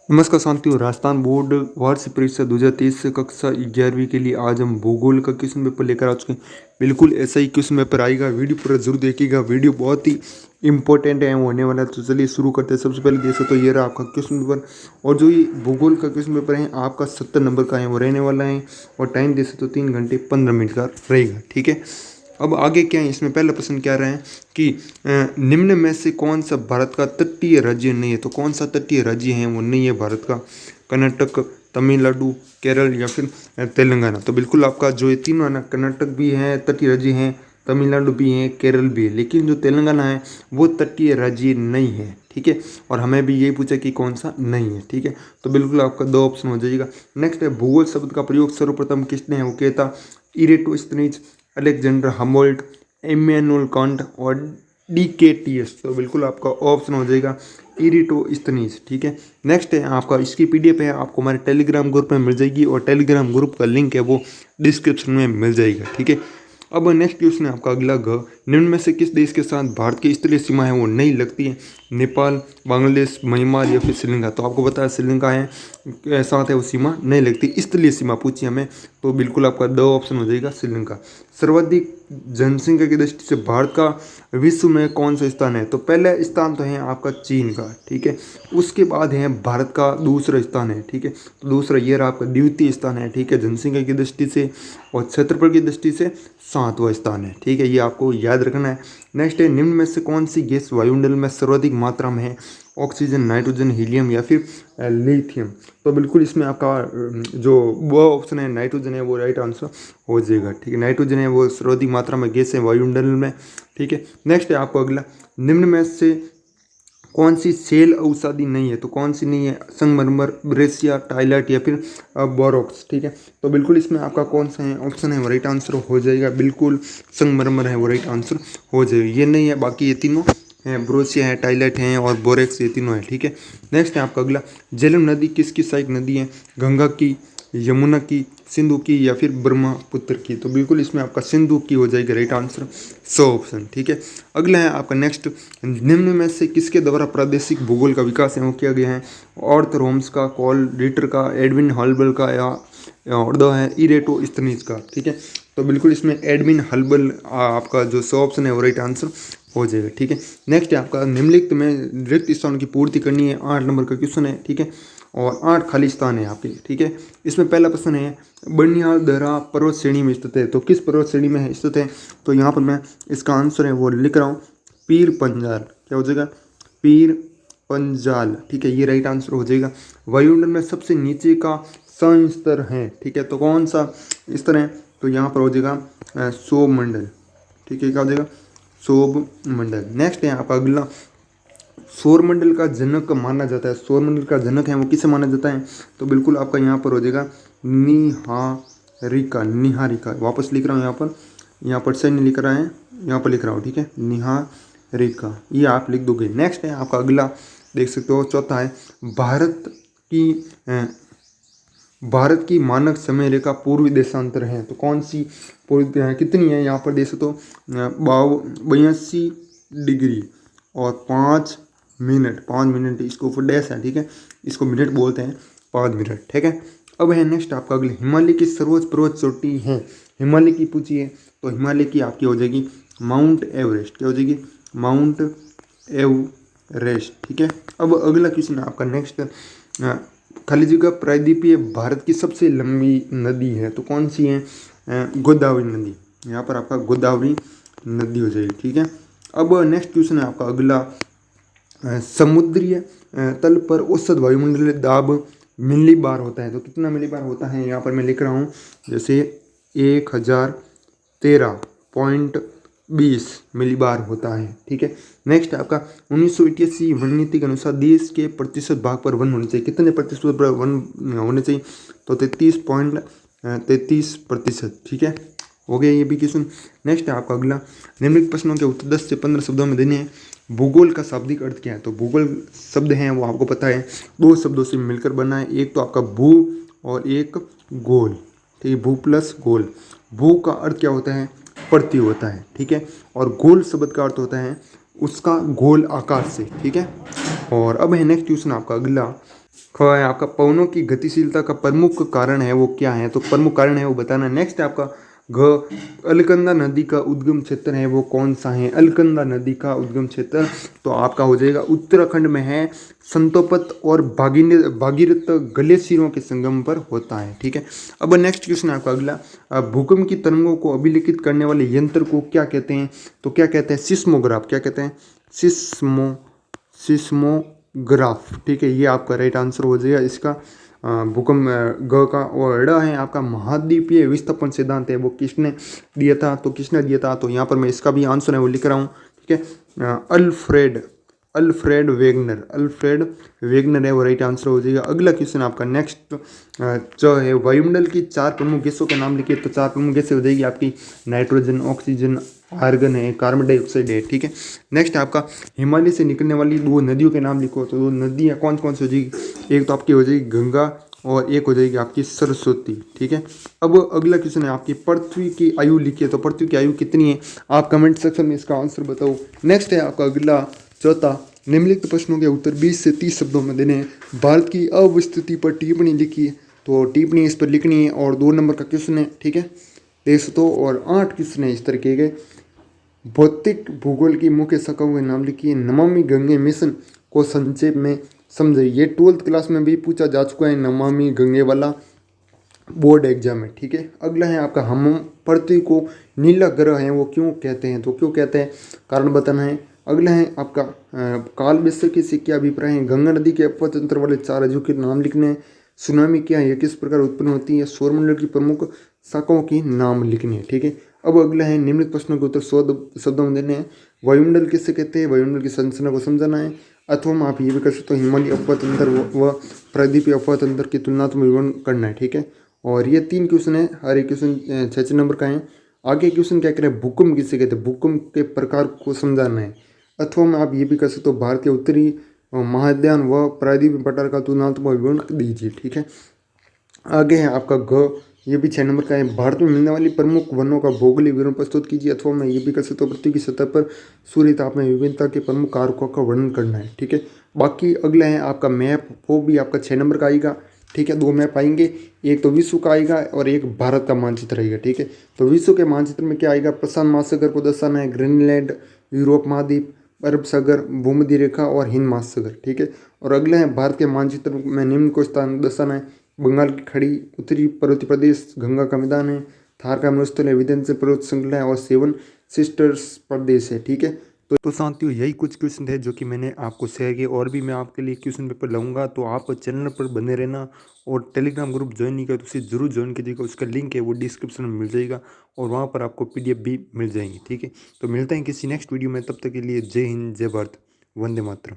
नमस्कार साथियों, राजस्थान बोर्ड वार्षिक परीक्षा 2023 से कक्षा 11वीं के लिए आज हम भूगोल का क्वेश्चन पेपर लेकर आ चुके हैं। बिल्कुल ऐसा ही क्वेश्चन पेपर आएगा। वीडियो पूरा जरूर देखिएगा, वीडियो बहुत ही इंपॉर्टेंट है, होने वाला है। तो चलिए शुरू करते हैं। सबसे पहले देख सकते हो, ये रहा आपका क्वेश्चन पेपर। और जो ये भूगोल का क्वेश्चन पेपर है आपका 70 नंबर का है, वो रहने वाला है। और टाइम देख सकते हो 3 घंटे 15 मिनट का रहेगा। ठीक है, अब आगे क्या है, इसमें पहला प्रश्न क्या रहा है कि निम्न में से कौन सा भारत का तटीय राज्य नहीं है। तो कौन सा तटीय राज्य है वो नहीं है भारत का? कर्नाटक, तमिलनाडु, केरल या फिर तेलंगाना। तो बिल्कुल आपका जो ये तीनों है ना, कर्नाटक भी है, तटीय राज्य हैं, तमिलनाडु भी है, केरल भी है, लेकिन जो तेलंगाना है वो तटीय राज्य नहीं है। ठीक है, और हमें भी यही पूछा कि कौन सा नहीं है। ठीक है, तो बिल्कुल आपका 2 ऑप्शन हो जाएगा। नेक्स्ट है, भूगोल शब्द का प्रयोग सर्वप्रथम किसने है? वो कहता इरेटोस्थनीज, अलेक्जेंडर हमोल्ट, इमैनुअल कांट और डीकेटीएस। तो बिल्कुल आपका ऑप्शन हो जाएगा इरिटोस्थनीज। ठीक है, नेक्स्ट है आपका, इसकी पीडीएफ है, आपको हमारे टेलीग्राम ग्रुप में मिल जाएगी और टेलीग्राम ग्रुप का लिंक है वो डिस्क्रिप्शन में मिल जाएगा। ठीक है, अब नेक्स्ट क्वेश्चन है आपका अगला घ, निम्न में से किस देश के साथ भारत की स्थलीय सीमा है वो नहीं लगती है? नेपाल, बांग्लादेश, म्यांमार या फिर श्रीलंका। तो आपको पता है श्रीलंका है साथ है, वो सीमा नहीं लगती, स्थलीय सीमा पूछी हमें। तो बिल्कुल आपका 2 ऑप्शन हो जाएगा श्रीलंका। सर्वाधिक जनसंख्या की दृष्टि से भारत का विश्व में कौन सा स्थान है? तो पहला स्थान तो है आपका चीन का। ठीक है, उसके बाद है भारत का दूसरा स्थान है। ठीक है, तो दूसरा ये रहा आपका द्वितीय स्थान है। ठीक है, जनसंख्या की दृष्टि से और क्षेत्रफल की दृष्टि से 7वां स्थान है। ठीक है, ये आपको याद रखना है। नेक्स्ट है, निम्न में से कौन सी गैस वायुमंडल में सर्वाधिक मात्रा में है? ऑक्सीजन, नाइट्रोजन, हीलियम या फिर लिथियम। तो बिल्कुल इसमें आपका जो वो ऑप्शन है नाइट्रोजन है, वो राइट आंसर हो जाएगा। ठीक है, नाइट्रोजन है वो सर्वाधिक मात्रा में गैस है वायुमंडल में। ठीक है, नेक्स्ट है आपको अगला, निम्न में से कौन सी सेल औषधि नहीं है? तो कौन सी नहीं है? संगमरमर, ब्रेसिया, टाइलाइट या फिर बोरोक्स। ठीक है, तो बिल्कुल इसमें आपका कौन सा है ऑप्शन है वो राइट आंसर हो जाएगा। बिल्कुल संगमरमर है वो राइट आंसर हो जाएगा। ये नहीं है, बाकी ये तीनों हैं, ब्रोसिया है, टाइलाइट हैं और बोरेक्स, ये तीनों है। ठीक है, नेक्स्ट है आपका अगला, झेलम नदी किसकी सहायक नदी है? गंगा की, यमुना की, सिंधु की या फिर ब्रह्मपुत्र की। तो बिल्कुल इसमें आपका सिंधु की हो जाएगी राइट आंसर, 100 ऑप्शन। ठीक है, अगला है आपका नेक्स्ट, निम्न में से किसके द्वारा प्रादेशिक भूगोल का विकास है वो किया गया है? ऑर्थर होम्स का, कॉल रिटर का, एडविन हल्बल का या और दो है इरेटोस्थनीज का। ठीक है, तो बिल्कुल इसमें एडविन हल्बल आपका जो 100 ऑप्शन है वो राइट आंसर हो जाएगा। ठीक है, नेक्स्ट है आपका, निम्नलिखित में रिक्त स्थान की पूर्ति करनी है, 8 नंबर का क्वेश्चन है। ठीक है, और 8 खाली स्थान है आपके। ठीक है, इसमें पहला प्रश्न है, बनिहाल दर्रा पर्वत श्रेणी में स्थित है। तो किस पर्वत श्रेणी में है स्थित है? तो यहाँ पर मैं इसका आंसर है वो लिख रहा हूँ, पीर पंजाल। क्या हो जाएगा? पीर पंजाल। ठीक है, ये राइट आंसर हो जाएगा। वायुमंडल में सबसे नीचे का सन स्तर है। ठीक है, तो कौन सा स्तर है? तो यहाँ पर हो जाएगा सौर मंडल। ठीक है, क्या हो जाएगा? सौर मंडल। नेक्स्ट है आपका अगला, सौर मंडल का जनक माना जाता है। सौर मंडल का जनक है वो किसे माना जाता है? तो बिल्कुल आपका यहाँ पर हो जाएगा निहारिका। निहारिका वापस लिख रहा हूँ, यहाँ पर सही नहीं लिख रहा है, यहाँ पर लिख रहा हूँ। ठीक है, निहारिका, ये आप लिख दोगे। नेक्स्ट है आपका अगला, देख सकते हो चौथा है, भारत की मानक समय रेखा पूर्वी देशांतर है। तो कौन सी पूर्वी कितनी है? यहाँ पर देख सकते हो 82 डिग्री और 5 मिनट। 5 मिनट इसको ऊपर डैश है। ठीक है, इसको मिनट बोलते हैं, 5 मिनट। ठीक है, अब है नेक्स्ट आपका अगले, हिमालय की सर्वोच्च पर्वत चोटी है, हिमालय की पूछी है। तो हिमालय की आपकी हो जाएगी माउंट एवरेस्ट। क्या हो जाएगी? Mount Everest. ठीक है, अब अगला क्वेश्चन आपका नेक्स्ट, खाली जगह प्रायद्वीपीय भारत की सबसे लंबी नदी है। तो कौन सी है? गोदावरी नदी। यहाँ पर आपका गोदावरी नदी हो जाएगी। ठीक है, अब नेक्स्ट क्वेश्चन है आपका अगला, समुद्रीय तल पर औसत वायुमंडलीय दाब मिली बार होता है। तो कितना मिली बार होता है? यहाँ पर मैं लिख रहा हूँ, जैसे 1013.20 मिली बार होता है। ठीक है, नेक्स्ट आपका 1988 वन नीति के अनुसार देश के प्रतिशत भाग पर वन होने चाहिए। कितने प्रतिशत पर वन होने चाहिए? तो 33.33%। ठीक है, हो गया ये भी क्वेश्चन। नेक्स्ट है आपका अगला, निम्नलिखित प्रश्नों के उत्तर 10 से 15 शब्दों में देने हैं। भूगोल का शाब्दिक अर्थ क्या है? तो भूगोल शब्द है वो आपको पता है, 2 शब्दों से मिलकर बना है, एक तो आपका भू और एक गोल। ठीक है, भू प्लस गोल। भू का अर्थ क्या होता है? पृथ्वी होता है। ठीक है, और गोल शब्द का अर्थ होता है उसका गोल आकार से। ठीक है, और अब है नेक्स्ट क्वेश्चन आपका अगला, ख है आपका पवनों की गतिशीलता का प्रमुख कारण है वो क्या है, तो प्रमुख कारण है वो बताना। नेक्स्ट है आपका घ अलकनंदा नदी का उद्गम क्षेत्र है वो कौन सा है, अलकनंदा नदी का उद्गम क्षेत्र तो आपका हो जाएगा उत्तराखंड में है, संतोपत और भागीरथ ग्लेशियरों के संगम पर होता है। ठीक है, अब नेक्स्ट क्वेश्चन है आपका अगला, भूकंप की तरंगों को अभिलिखित करने वाले यंत्र को क्या कहते हैं, तो क्या कहते हैं सिस्मोग्राफ, क्या कहते हैं सिस्मोग्राफ। ठीक है, ये आपका राइट आंसर हो जाएगा इसका। भूकंप ग का और ड़ है आपका महाद्वीपीय विस्थापन सिद्धांत है वो किसने दिया था, तो किसने दिया था, तो यहाँ पर मैं इसका भी आंसर है वो लिख रहा हूँ। ठीक है, Alfred Alfred Wegener, Alfred Wegener है वो राइट आंसर हो जाएगा। अगला क्वेश्चन आपका नेक्स्ट जो है वायुमंडल की 4 प्रमुख गैसों के नाम लिखिए, तो 4 प्रमुख गैसें हो जाएगी आपकी नाइट्रोजन, ऑक्सीजन, आर्गन है, कार्बन डाइऑक्साइड है। ठीक है, नेक्स्ट आपका हिमालय से निकलने वाली 2 नदियों के नाम लिखो, तो 2 नदियाँ कौन कौन सी हो जाएगी, एक तो आपकी हो जाएगी गंगा और एक हो जाएगी आपकी सरस्वती। ठीक है, अब अगला क्वेश्चन है आपकी पृथ्वी की आयु लिखिए, तो पृथ्वी की आयु कितनी है, आप कमेंट सेक्शन में इसका आंसर बताओ। नेक्स्ट है आपका अगला चौथा, निम्नलिखित प्रश्नों के उत्तर 20 से 30 शब्दों में देने हैं। भारत की अवस्थिति पर टिप्पणी लिखिए, तो टिप्पणी इस पर लिखनी है और 2 नंबर का क्वेश्चन है। ठीक है, 102 और 8 क्वेश्चन है इस तरीके के। भौतिक भूगोल की मुख्य शाखाओं के नाम लिखिए, नमामि गंगे मिशन को संक्षेप में समझे, ये 12th क्लास में भी पूछा जा चुका है नमामि गंगे वाला बोर्ड एग्जाम है। ठीक है, अगला है आपका हम पृथ्वी को नीला ग्रह है वो क्यों कहते हैं, तो क्यों कहते हैं कारण बताना है। अगला है आपका काल विश्व से क्या अभिप्राय है, गंगा नदी के अपतंत्र वाले 4 राज्यों के नाम लिखने हैं, सुनामी क्या है, किस प्रकार उत्पन्न होती है, सौरमंडल की प्रमुख शाखाओं की नाम लिखनी है। ठीक है, अब अगला है निम्नलिखित प्रश्नों के उत्तर 100 शब्दों में देने हैं। वायुमंडल किससे कहते हैं, वायुमंडल की संरचना को समझाना है, अथवा आप ये भी कर सकते हो हिमालय अपतंत्र व प्रायद्वीपीय अपतंत्र की तुलनात्मक विवरण करना है। ठीक है, और ये 3 क्वेश्चन है, हर एक क्वेश्चन 6 नंबर का है। आगे क्वेश्चन क्या करें, भूकंप किससे कहते हैं, भूकंप के प्रकार को समझाना है, अथवा में आप ये भी कर सकते हो भारत के उत्तरी महाद्यान व प्रायद्वीपीय पठार का तुलनात्मक विवरण दीजिए। ठीक है, आगे है आपका घ, ये भी 6 नंबर का है, भारत में मिलने वाली प्रमुख वनों का भौगोलिक विवरण प्रस्तुत कीजिए, अथवा मैं ये भी कर सकता हूँ पृथ्वी की सतह पर सूर्य ताप में विभिन्नता के प्रमुख कारकों का वर्णन करना है। ठीक है, बाकी अगला है आपका मैप, वो भी आपका 6 नंबर का आएगा। ठीक है, 2 मैप आएंगे, एक तो विश्व का आएगा और एक भारत का मानचित्र आएगा। ठीक है, तो विश्व के मानचित्र में क्या आएगा, प्रशांत महासागर को दर्शाना है, ग्रीनलैंड, यूरोप महाद्वीप, अरब सागर, भूमध्य रेखा और हिंद महासागर। ठीक है, और अगला है भारत के मानचित्र में निम्न को स्थान दर्शाना है, बंगाल की खाड़ी, उत्तरी पर्वतीय प्रदेश, गंगा का मैदान है, थार का मरुस्थल है, विंध्याचल पर्वत श्रृंखला है और 7 सिस्टर्स प्रदेश है। ठीक है, तो साथियों यही कुछ क्वेश्चन थे जो कि मैंने आपको शेयर किए, और भी मैं आपके लिए क्वेश्चन पेपर लाऊंगा, तो आप चैनल पर बने रहना और टेलीग्राम ग्रुप ज्वाइन नहीं किया तो उसे जरूर ज्वाइन कीजिएगा, उसका लिंक है वो डिस्क्रिप्शन में मिल जाएगा और वहाँ पर आपको PDF भी मिल जाएंगी। ठीक है, तो मिलते हैं किसी नेक्स्ट वीडियो में, तब तक के लिए जय हिंद, जय भारत, वंदे मातरम।